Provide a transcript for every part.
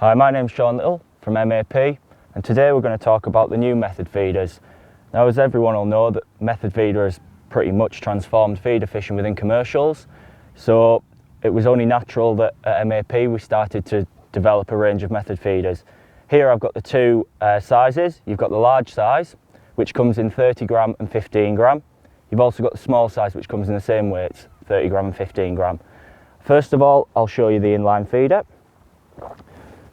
Hi, my name's Sean Little from MAP, and today we're going to talk about the new method feeders. Now, as everyone will know, that method feeder has pretty much transformed feeder fishing within commercials, so it was only natural that at MAP we started to develop a range of method feeders. Here I've got the two sizes. You've got the large size, which comes in 30 gram and 15 gram. You've also got the small size, which comes in the same weights, 30 gram and 15 gram. First of all, I'll show you the inline feeder.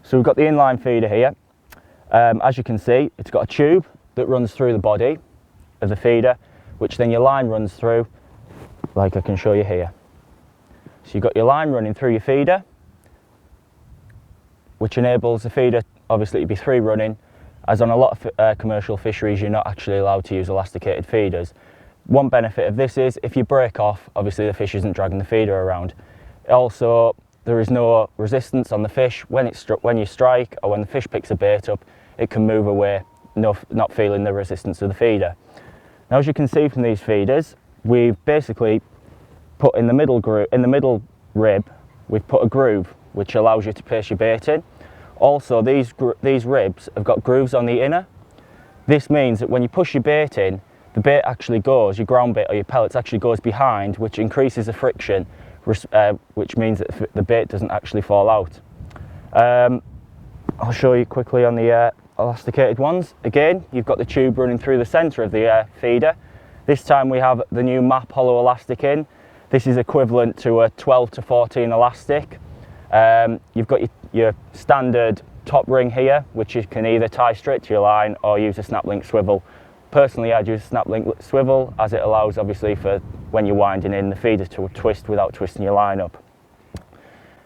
So we've got the inline feeder here. As you can see, it's got a tube that runs through the body of the feeder, which then your line runs through, like I can show you here. So you've got your line running through your feeder, which enables the feeder obviously to be free running, as on a lot of commercial fisheries you're not actually allowed to use elasticated feeders. One benefit of this is if you break off, obviously the fish isn't dragging the feeder around. Also, there is no resistance on the fish when you strike, or when the fish picks a bait up, it can move away, not feeling the resistance of the feeder. Now, as you can see from these feeders, we've basically put in the middle rib, we've put a groove which allows you to place your bait in. Also, these ribs have got grooves on the inner. This means that when you push your bait in, the bait actually goes, your ground bait or your pellets actually goes behind, which increases the friction, which means that the bait doesn't actually fall out. I'll show you quickly on the elasticated ones. Again, you've got the tube running through the centre of the feeder. This time we have the new MAP hollow elastic in. This is equivalent to a 12 to 14 elastic. You've got your standard top ring here, which you can either tie straight to your line or use a snap link swivel. Personally, I'd use a snap link swivel, as it allows obviously for when you're winding in the feeder to twist without twisting your line up.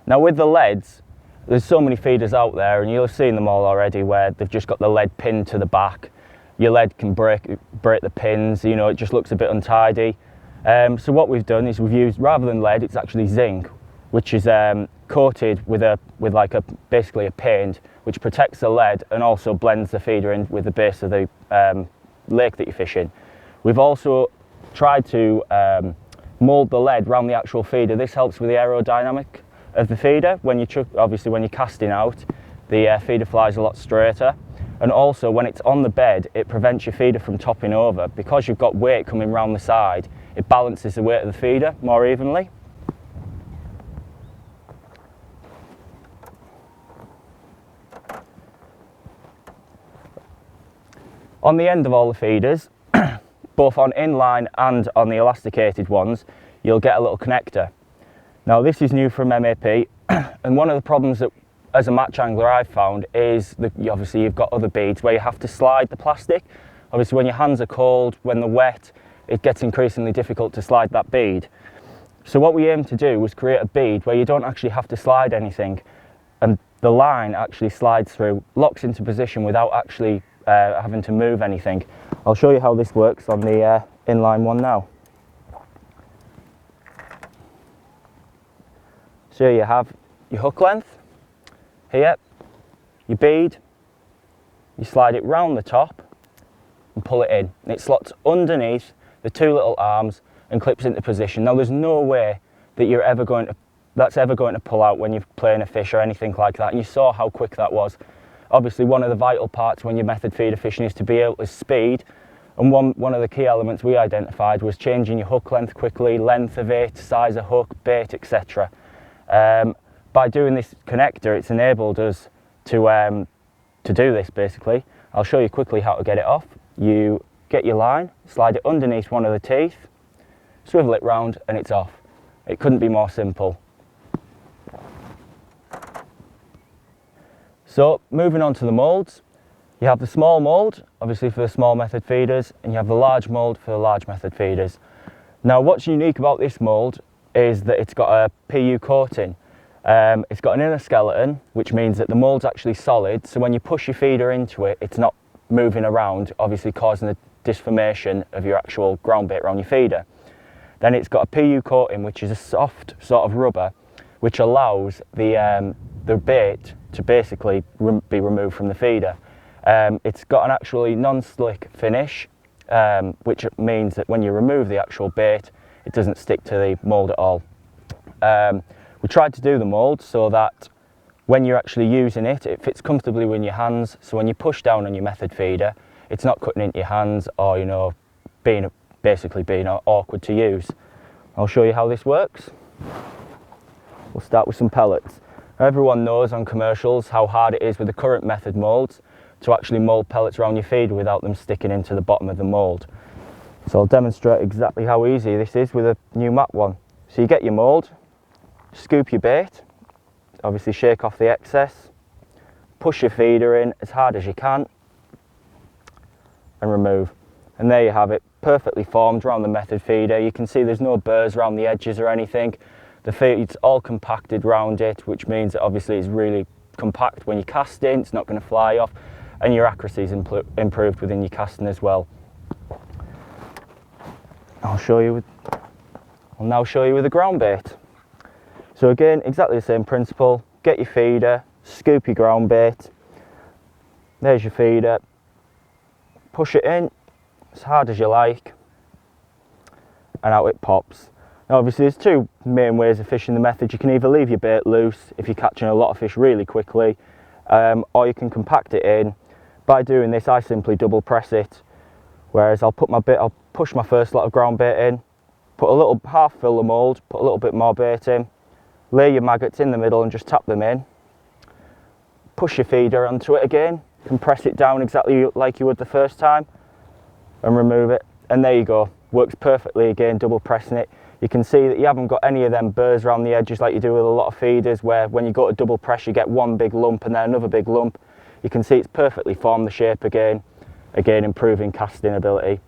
Now with the leads, there's so many feeders out there, and you'll have seen them all already, where they've just got the lead pinned to the back. Your lead can break the pins, you know, it just looks a bit untidy. So what we've done is we've used, rather than lead, it's actually zinc, which is coated with basically a paint which protects the lead and also blends the feeder in with the base of the lake that you're fishing. We've also tried to mould the lead around the actual feeder. This helps with the aerodynamic of the feeder. Obviously when you're casting out, the feeder flies a lot straighter, and also when it's on the bed, it prevents your feeder from topping over. Because you've got weight coming round the side, it balances the weight of the feeder more evenly. On the end of all the feeders, both on inline and on the elasticated ones, you'll get a little connector. Now this is new from MAP, and one of the problems that as a match angler I've found is that obviously you've got other beads where you have to slide the plastic. Obviously when your hands are cold, when they're wet, it gets increasingly difficult to slide that bead. So what we aim to do was create a bead where you don't actually have to slide anything, and the line actually slides through, locks into position without actually having to move anything. I'll show you how this works on the inline one now. So you have your hook length here, your bead, you slide it round the top and pull it in, and it slots underneath the two little arms and clips into position. Now there's no way that that's ever going to pull out when you're playing a fish or anything like that, and you saw how quick that was. Obviously one of the vital parts when you're method feeder fishing is to be able to speed, and one of the key elements we identified was changing your hook length quickly, length of it, size of hook, bait, etc. By doing this connector, it's enabled us to do this basically. I'll show you quickly how to get it off. You get your line, slide it underneath one of the teeth, swivel it round, and it's off. It couldn't be more simple. So moving on to the moulds, you have the small mould, obviously for the small method feeders, and you have the large mould for the large method feeders. Now what's unique about this mould is that it's got a PU coating. It's got an inner skeleton, which means that the mould's actually solid, so when you push your feeder into it, it's not moving around, obviously causing the disformation of your actual ground bait around your feeder. Then it's got a PU coating, which is a soft sort of rubber, which allows the bait to basically be removed from the feeder. It's got an actually non-slick finish, which means that when you remove the actual bait, it doesn't stick to the mould at all. We tried to do the mould so that when you're actually using it, it fits comfortably in your hands, so when you push down on your method feeder, it's not cutting into your hands or, you know, basically being awkward to use. I'll show you how this works. We'll start with some pellets. Everyone knows on commercials how hard it is with the current method moulds to actually mould pellets around your feeder without them sticking into the bottom of the mould. So I'll demonstrate exactly how easy this is with a new map one. So you get your mould, scoop your bait, obviously shake off the excess, push your feeder in as hard as you can and remove. And there you have it, perfectly formed around the method feeder. You can see there's no burrs around the edges or anything. The feed's all compacted around it, which means that obviously it's really compact when you cast in, it's not going to fly off, and your accuracy is improved within your casting as well. I'll now show you with the ground bait. So again, exactly the same principle. Get your feeder, scoop your ground bait. There's your feeder. Push it in as hard as you like, and out it pops. Now obviously there's two main ways of fishing the method. You can either leave your bait loose if you're catching a lot of fish really quickly, or you can compact it in. By doing this, I simply double press it, whereas I'll push my first lot of ground bait in, put a little, half fill the mould, put a little bit more bait in, lay your maggots in the middle and just tap them in, push your feeder onto it again, compress it down exactly like you would the first time, and remove it, and there you go. Works perfectly again, double pressing it. You can see that you haven't got any of them burrs around the edges like you do with a lot of feeders, where when you go to double press you get one big lump and then another big lump. You can see it's perfectly formed the shape again improving casting ability.